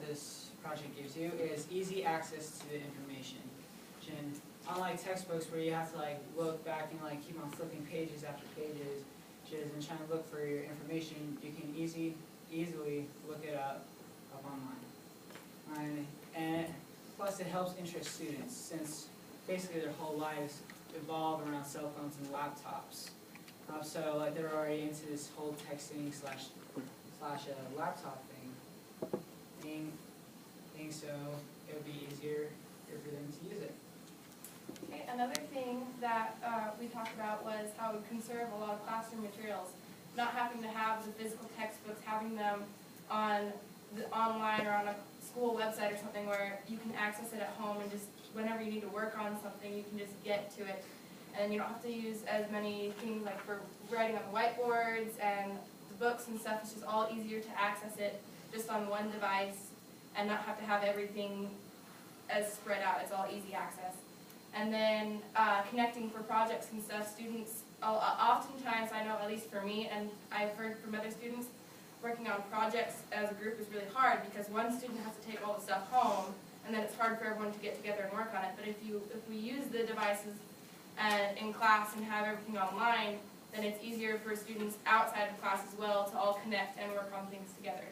that this project gives you is easy access to the information. Unlike textbooks where you have to like look back and like keep on flipping pages after pages, and trying to look for your information, you can easily look it up online. And plus it helps interest students since basically their whole lives evolve around cell phones and laptops. So like they're already into this whole texting slash laptop thing, so it would be easier for them to use it. Okay, another thing that we talked about was how it would conserve a lot of classroom materials. Not having to have the physical textbooks, having them on the online or on a school website or something where you can access it at home and just whenever you need to work on something, you can just get to it. And you don't have to use as many things like for writing on the whiteboards and the books and stuff. It's just all easier to access it just on one device and not have to have everything as spread out. It's all easy access. And then connecting for projects and stuff, students, oftentimes I know, at least for me, and I've heard from other students, working on projects as a group is really hard because one student has to take all the stuff home and then it's hard for everyone to get together and work on it. But if we use the devices in class and have everything online, then it's easier for students outside of class as well to all connect and work on things together.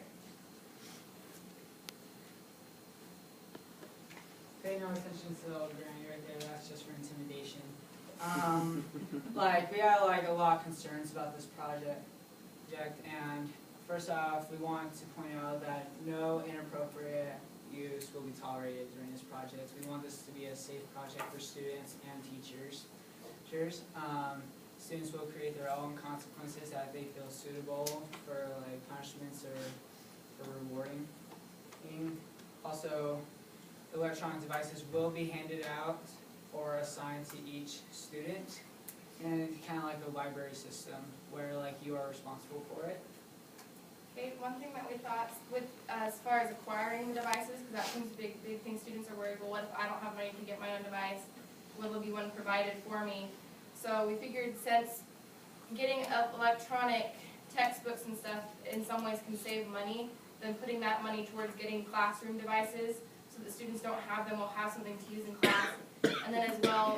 Pay no attention to the old granny right there, that's just for intimidation. Like, we had like a lot of concerns about this project, and first off, we want to point out that no inappropriate use will be tolerated during this project. We want this to be a safe project for students and teachers. Students will create their own consequences that they feel suitable for like punishments or for rewarding. Also, electronic devices will be handed out or assigned to each student, and it's kind of like a library system where like you are responsible for it. Okay, one thing that we thought with as far as acquiring the devices, because that seems a big thing, students are worried, well, what if I don't have money to get my own device? Will there be one provided for me? So we figured since getting electronic textbooks and stuff in some ways can save money, then putting that money towards getting classroom devices so that students don't have them, will have something to use in class. And then as well,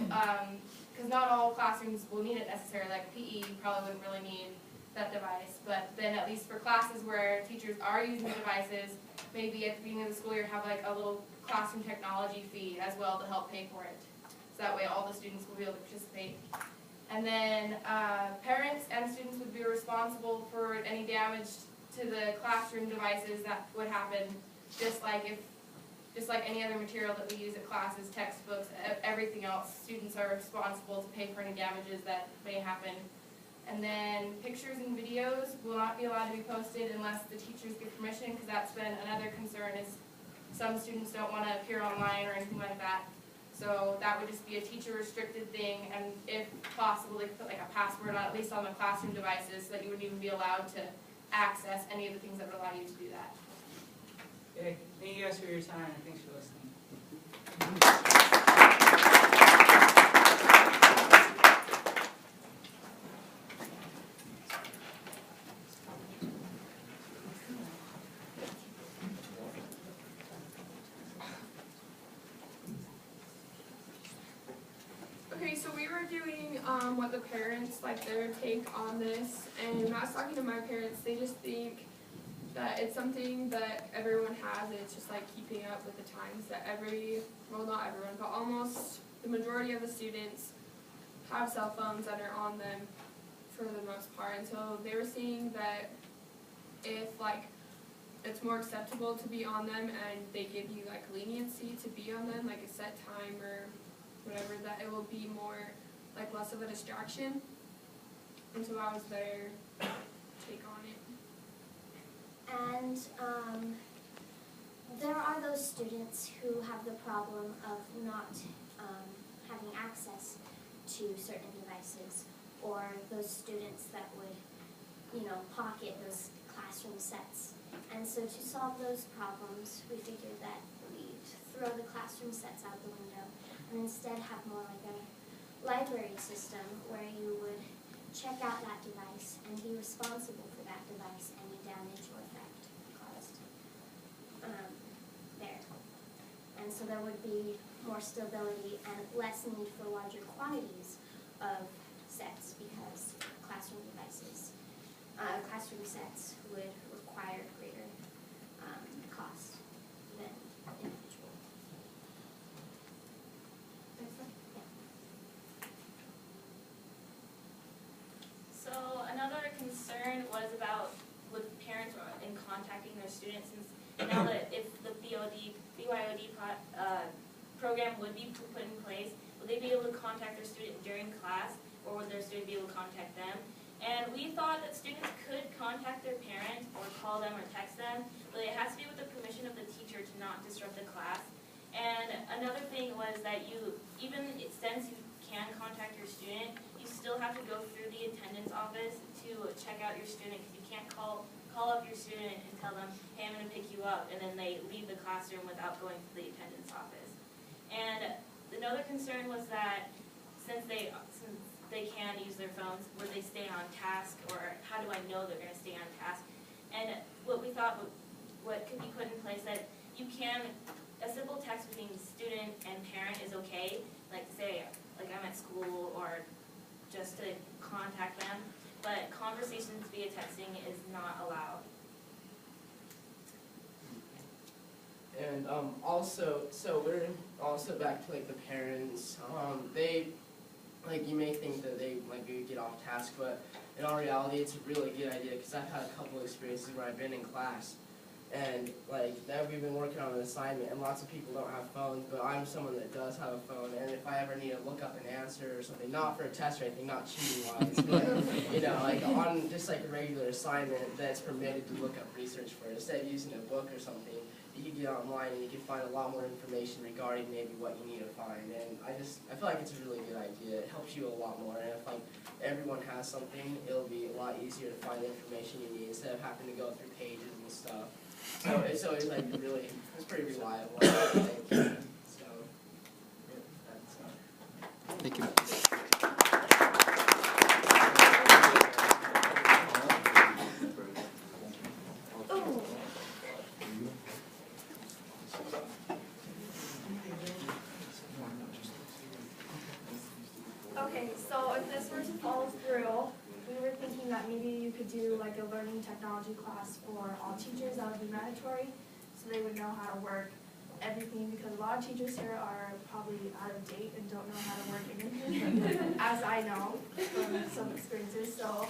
because not all classrooms will need it necessarily, like PE you probably wouldn't really need that device, but then at least for classes where teachers are using the devices, maybe at the beginning of the school year have like a little classroom technology fee as well to help pay for it. So that way all the students will be able to participate. And then parents and students would be responsible for any damage to the classroom devices that would happen, just like any other material that we use at classes, textbooks, everything else, students are responsible to pay for any damages that may happen. And then pictures and videos will not be allowed to be posted unless the teachers give permission, because that's been another concern is some students don't want to appear online or anything like that. So that would just be a teacher restricted thing, and if possible they could put like a password on, at least on the classroom devices, so that you wouldn't even be allowed to access any of the things that would allow you to do that. Okay, thank you guys for your time and thanks for listening. Okay, so we were doing what the parents, like their take on this, and when I was talking to my parents, they just think that it's something that everyone has, and it's just like keeping up with the times that well not everyone, but almost the majority of the students have cell phones that are on them for the most part, and so they were seeing that if like it's more acceptable to be on them and they give you like leniency to be on them, like a set time or whatever, that it will be more, like less of a distraction. And so that was their take on it. And there are those students who have the problem of not having access to certain devices, or those students that would, pocket those classroom sets. And so to solve those problems, we figured that we'd throw the classroom sets out the window and instead have more like a library system where you would check out that device and be responsible for that device, any damage or effect caused. so there would be more stability and less need for larger quantities of sets because classroom sets would require greater cost than individual. So another concern was about with parents in contacting their students, since now that if the BYOD program would be put in place, would they be able to contact their student during class, or would their student be able to contact them? And we thought that students could contact their parents or call them or text them, but it has to be with the permission of the teacher to not disrupt the class. And another thing was that since you can contact your student, you still have to go through the attendance office to check out your student, because you can't call up your student and tell them, hey, I'm going to pick you up, and then they leave the classroom without going to the attendance office. And another concern was that since they can use their phones, would they stay on task, or how do I know they're going to stay on task? And what we thought what could be put in place, that you can, a simple text between student and parent is okay, like say, like I'm at school, or just to contact them, but conversations via texting is not allowed. And also, so we're also back to like the parents. They, like, you may think that they might be get off task, but in all reality, it's a really good idea, because I've had a couple experiences where I've been in class, and like that we've been working on an assignment, and lots of people don't have phones, but I'm someone that does have a phone, and if I ever need to look up an answer or something, not for a test or anything, not cheating wise, but you know, like on just like a regular assignment that's permitted to look up research for, instead of using a book or something, you can get online and you can find a lot more information regarding maybe what you need to find. And I feel like it's a really good idea. It helps you a lot more. And if like everyone has something, it'll be a lot easier to find the information you need instead of having to go through pages and stuff. So it's always like really, it's pretty reliable, I think. So yeah, that's Thank you. Okay, so if this were to follow through, we were thinking that maybe you could do like a learning technology class for all teachers. That would be mandatory, so they would know how to work everything, because a lot of teachers here are probably out of date and don't know how to work anything, as I know from some experiences. So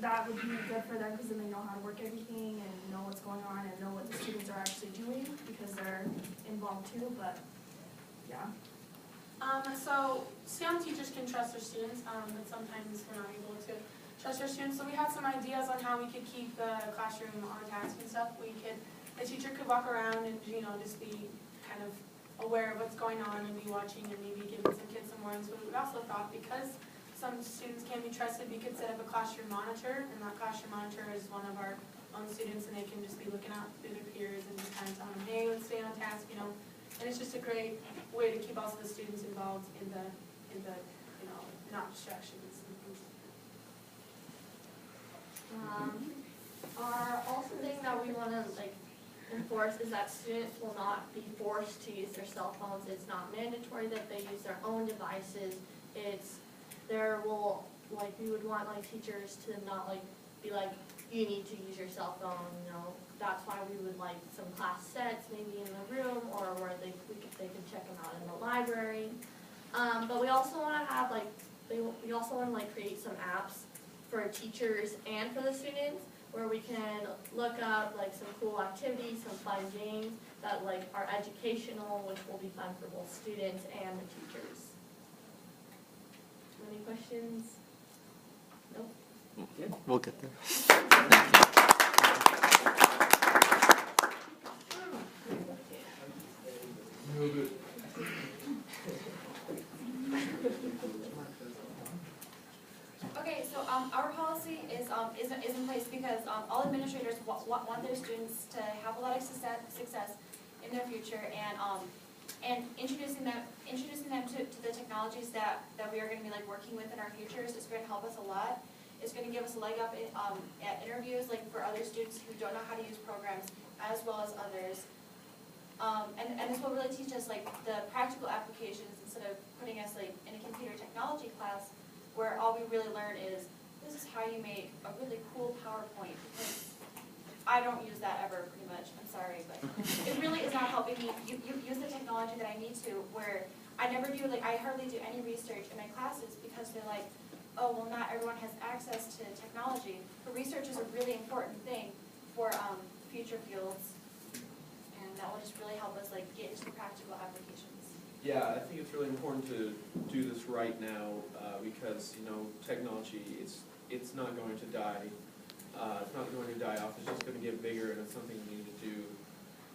that would be good for them, because then they know how to work everything and know what's going on and know what the students are actually doing, because they're involved too. But yeah. So some teachers can trust their students, but sometimes we're not able to trust our students. So we had some ideas on how we could keep the classroom on task and stuff. The teacher could walk around and, you know, just be kind of aware of what's going on and be watching and maybe giving some kids some warnings. But we also thought, because some students can be trusted, we could set up a classroom monitor, and that classroom monitor is one of our own students, and they can just be looking out through their peers and just kind of telling them, hey, let's stay on task, you know. And it's just a great way to keep also the students involved in the you know, not distractions and things like that. Our also thing that we want to like enforce is that students will not be forced to use their cell phones. It's not mandatory that they use their own devices. We would want like teachers to not like be like, you need to use your cell phone, you know. That's why we would like some class sets maybe in the room, or where they could check them out in the library. But we also want to have like, we also want to like create some apps for teachers and for the students, where we can look up like some cool activities, some fun games that like are educational, which will be fun for both students and the teachers. Any questions? Nope. We'll get there. Okay, so our policy is in place because all administrators want their students to have a lot of success in their future, and introducing them to the technologies that we are going to be like working with in our futures is going to help us a lot. It's going to give us a leg up at interviews, like for other students who don't know how to use programs, as well as others. And this will really teach us like the practical applications instead of putting us like in a computer technology class where all we really learn is this is how you make a really cool PowerPoint, because I don't use that ever pretty much, I'm sorry, but it really is not helping me use the technology that I need to, where I never do, like I hardly do any research in my classes because they're like, oh, well not everyone has access to technology, but research is a really important thing for future fields. And that will just really help us like get into the practical applications. Yeah, I think it's really important to do this right now because technology it's not going to die. It's not going to die off. It's just going to get bigger, and it's something we need to do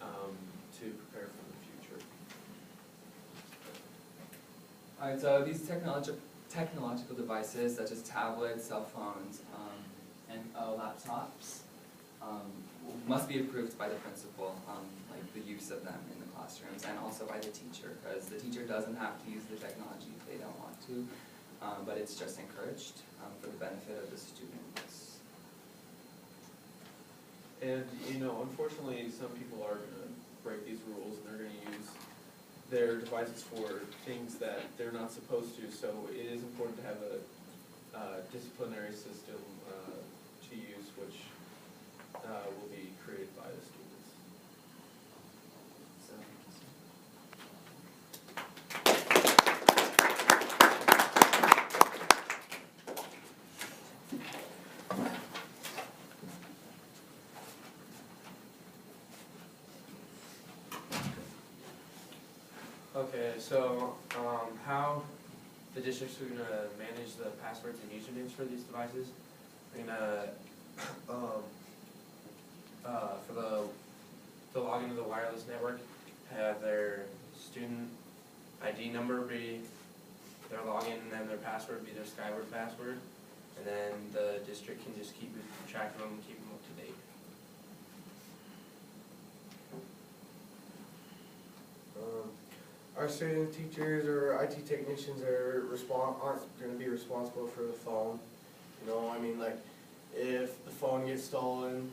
to prepare for the future. All right. So these technological devices such as tablets, cell phones, and laptops must be approved by the principal, like the use of them in the classrooms, and also by the teacher, because the teacher doesn't have to use the technology if they don't want to, but it's just encouraged for the benefit of the students. And unfortunately, some people are going to break these rules, and they're going to use their devices for things that they're not supposed to. So it is important to have a disciplinary system to use, which will be created by the students. So. Okay, so how the district's going to manage the passwords and usernames for these devices? We're going to for the login to the wireless network, have their student ID number be their login, and then their password be their Skyward password, and then the district can just keep track of them and keep them up to date. Our student teachers or IT technicians aren't going to be responsible for the phone. I mean, like, if the phone gets stolen,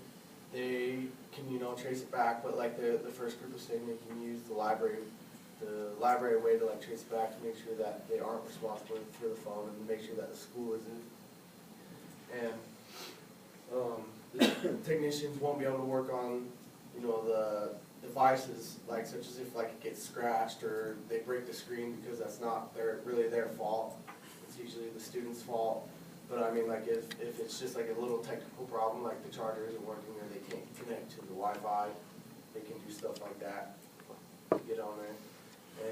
they can, trace it back, but like the first group was saying, they can use the library way to like trace it back to make sure that they aren't responsible for the phone and make sure that the school isn't. And the technicians won't be able to work on, the devices, like such as if like it gets scratched or they break the screen, because that's not really their fault. It's usually the student's fault. But I mean, like if it's just like a little technical problem, like the charger isn't working or they can't connect to the Wi-Fi, they can do stuff like that to get on there.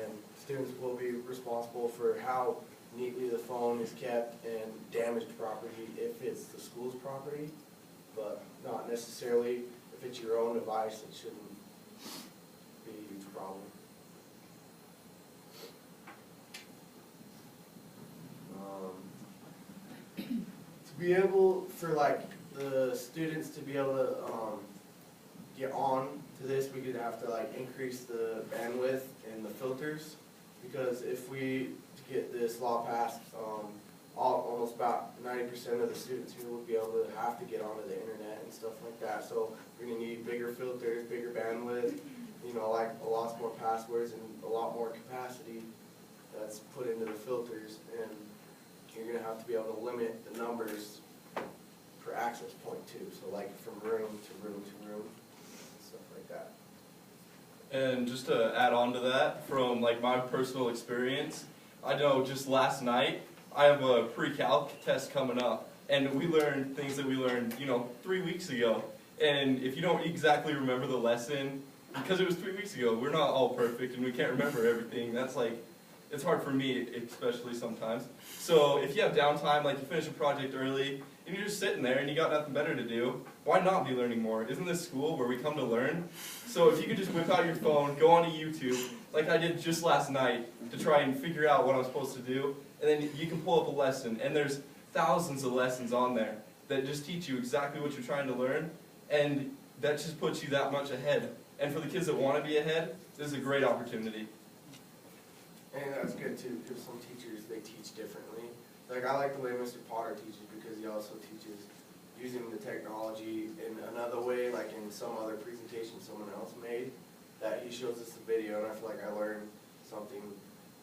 And students will be responsible for how neatly the phone is kept and damaged property if it's the school's property, but not necessarily if it's your own device. It shouldn't be a huge problem. To be able for like the students to be able to get on to this, we could have to like increase the bandwidth and the filters, because if we get this law passed, almost about 90% of the students here will be able to have to get onto the internet and stuff like that. So we're going to need bigger filters, bigger bandwidth, like a lot more passwords and a lot more capacity that's put into the filters, and you're going to have to be able to limit the numbers per access point too. So like from room to room to room, stuff like that. And just to add on to that, from like my personal experience, I know just last night I have a pre-calc test coming up, and we learned things that we learned 3 weeks ago. And if you don't exactly remember the lesson, because it was 3 weeks ago, we're not all perfect and we can't remember everything. That's like, it's hard for me especially sometimes. So if you have downtime, like you finish a project early and you're just sitting there and you got nothing better to do, why not be learning more? Isn't this school where we come to learn? So if you could just whip out your phone, go onto YouTube, like I did just last night, to try and figure out what I'm supposed to do, and then you can pull up a lesson, and there's thousands of lessons on there that just teach you exactly what you're trying to learn, and that just puts you that much ahead. And for the kids that want to be ahead, this is a great opportunity. And that's good too, because some teachers, they teach differently. Like I like the way Mr. Potter teaches, because he also teaches using the technology in another way, like in some other presentation someone else made. that he shows us the video, and I feel like I learned something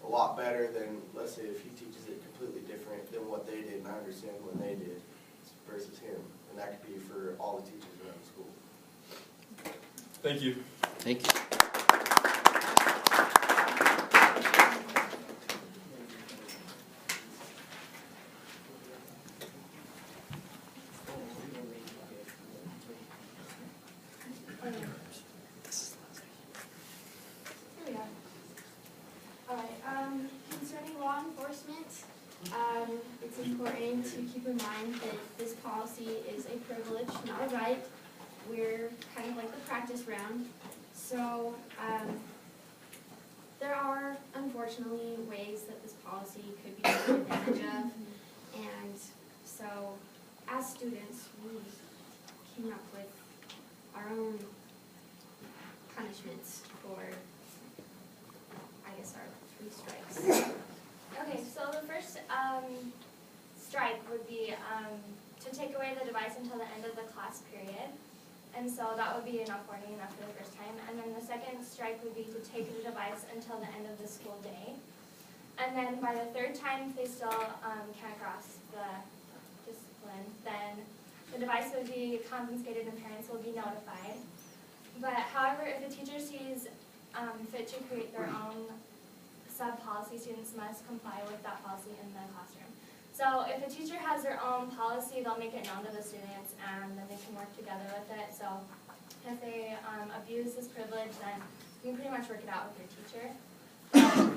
a lot better than, let's say, if he teaches it completely different than what they did, and I understand what they did versus him. And that could be for all the teachers around the school. Thank you. Thank you. Here we are. Alright, concerning law enforcement, it's important to keep in mind that this policy is a privilege, not a right. We're kind of like the practice round. So, there are unfortunately ways that this policy could be taken advantage of. And so, as students, we came up with our own punishments for, I guess, our 3 strikes. Okay, so the first strike would be to take away the device until the end of the class period. And so that would be enough warning, enough for the first time. And then the second strike would be to take the device until the end of the school day. And then by the 3rd time, if they still can't grasp the discipline, then the device would be confiscated and parents will be notified. But however, if a teacher sees fit to create their own sub-policy, students must comply with that policy in the classroom. So if a teacher has their own policy, they'll make it known to the students and then they can work together with it. So if they abuse this privilege, then you can pretty much work it out with your teacher.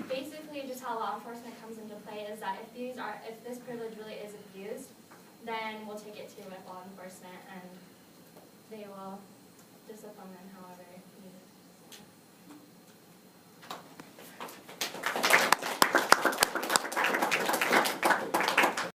Basically, just how law enforcement comes into play is that if this privilege really is abused, then we'll take it to law enforcement and they will discipline them however